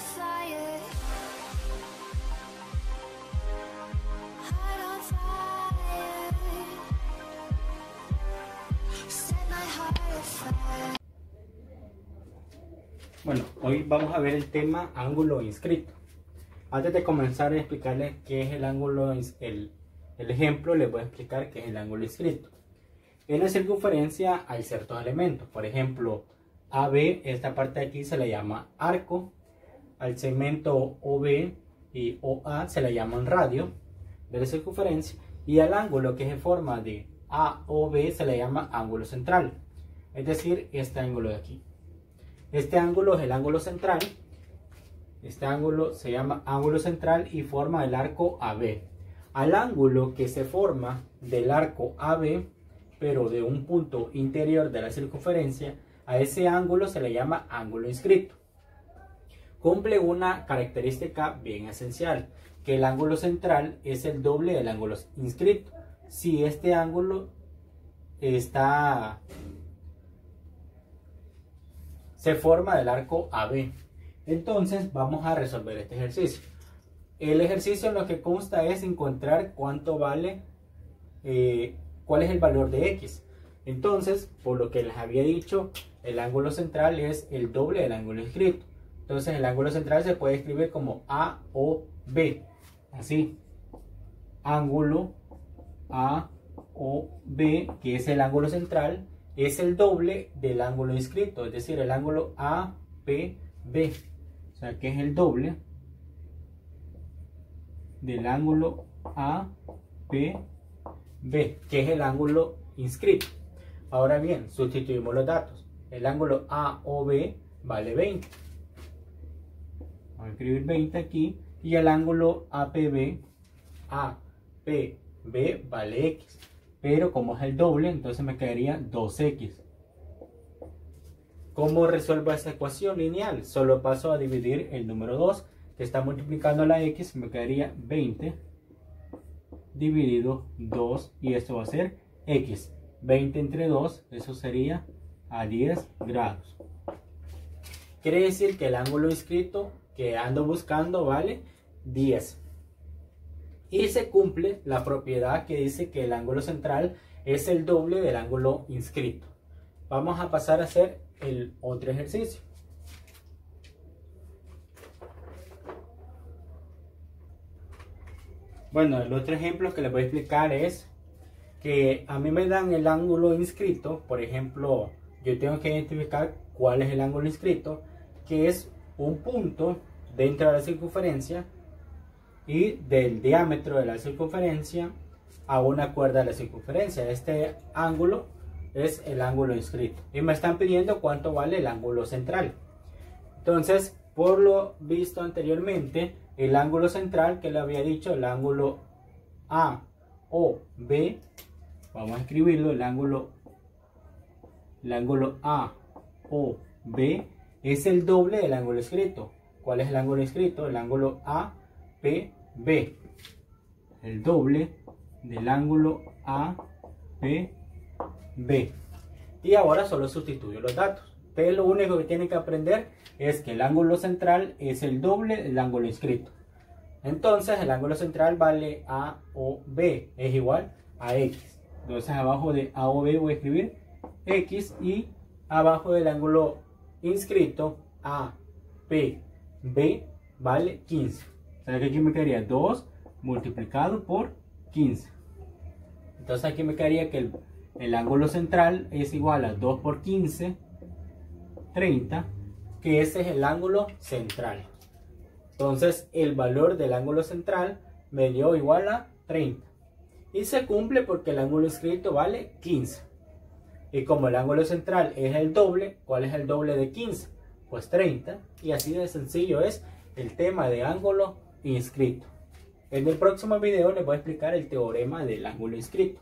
fire, heart on fire, set my heart afire. Bueno, hoy vamos a ver el tema ángulo inscrito. Antes de comenzar a explicarles qué es el ángulo, el ejemplo, les voy a explicar qué es el ángulo inscrito. En la circunferencia hay ciertos elementos. Por ejemplo, AB, esta parte de aquí se le llama arco. Al segmento OB y OA se le llaman radio de la circunferencia. Y al ángulo que se forma de AOB se le llama ángulo central. Es decir, este ángulo de aquí. Este ángulo es el ángulo central. Este ángulo se llama ángulo central y forma el arco AB. Al ángulo que se forma del arco AB, pero de un punto interior de la circunferencia, a ese ángulo se le llama ángulo inscrito. Cumple una característica bien esencial, que el ángulo central es el doble del ángulo inscrito. Si este ángulo se forma del arco AB. Entonces vamos a resolver este ejercicio. El ejercicio en lo que consta es encontrar cuánto vale, cuál es el valor de X. Entonces, por lo que les había dicho, el ángulo central es el doble del ángulo inscrito. Entonces el ángulo central se puede escribir como AOB. Así. Ángulo AOB, que es el ángulo central, es el doble del ángulo inscrito. Es decir, el ángulo APB. O sea, que es el doble del ángulo APB, que es el ángulo inscrito. Ahora bien, sustituimos los datos. El ángulo AOB vale 20. Vamos a escribir 20 aquí. Y el ángulo APB vale X. Pero como es el doble, entonces me quedaría 2X. ¿Cómo resuelvo esta ecuación lineal? Solo paso a dividir el número 2, que está multiplicando la X, me quedaría 20 dividido 2, y esto va a ser X. 20 entre 2, eso sería a 10 grados. Quiere decir que el ángulo inscrito que ando buscando vale 10. Y se cumple la propiedad que dice que el ángulo central es el doble del ángulo inscrito. Vamos a pasar a hacer el otro ejercicio. Bueno, el otro ejemplo que les voy a explicar es que a mí me dan el ángulo inscrito. Por ejemplo, yo tengo que identificar cuál es el ángulo inscrito, que es un punto dentro de la circunferencia y del diámetro de la circunferencia a una cuerda de la circunferencia. Este ángulo es el ángulo inscrito y me están pidiendo cuánto vale el ángulo central. Entonces, por lo visto anteriormente, el ángulo central que le había dicho, el ángulo AOB, vamos a escribirlo, el ángulo AOB es el doble del ángulo inscrito. ¿Cuál es el ángulo inscrito? El ángulo APB, el doble del ángulo APB. Y ahora solo sustituyo los datos. Ustedes lo único que tienen que aprender es que el ángulo central es el doble del ángulo inscrito. Entonces el ángulo central vale AOB, es igual a X. Entonces abajo de AOB voy a escribir X, y abajo del ángulo inscrito APB vale 15. O sea que aquí me quedaría 2 multiplicado por 15. Entonces aquí me quedaría que el ángulo central es igual a 2 por 15, 30, que ese es el ángulo central. Entonces el valor del ángulo central me dio igual a 30. Y se cumple porque el ángulo inscrito vale 15. Y como el ángulo central es el doble, ¿cuál es el doble de 15? Pues 30. Y así de sencillo es el tema de ángulo inscrito. En el próximo video les voy a explicar el teorema del ángulo inscrito.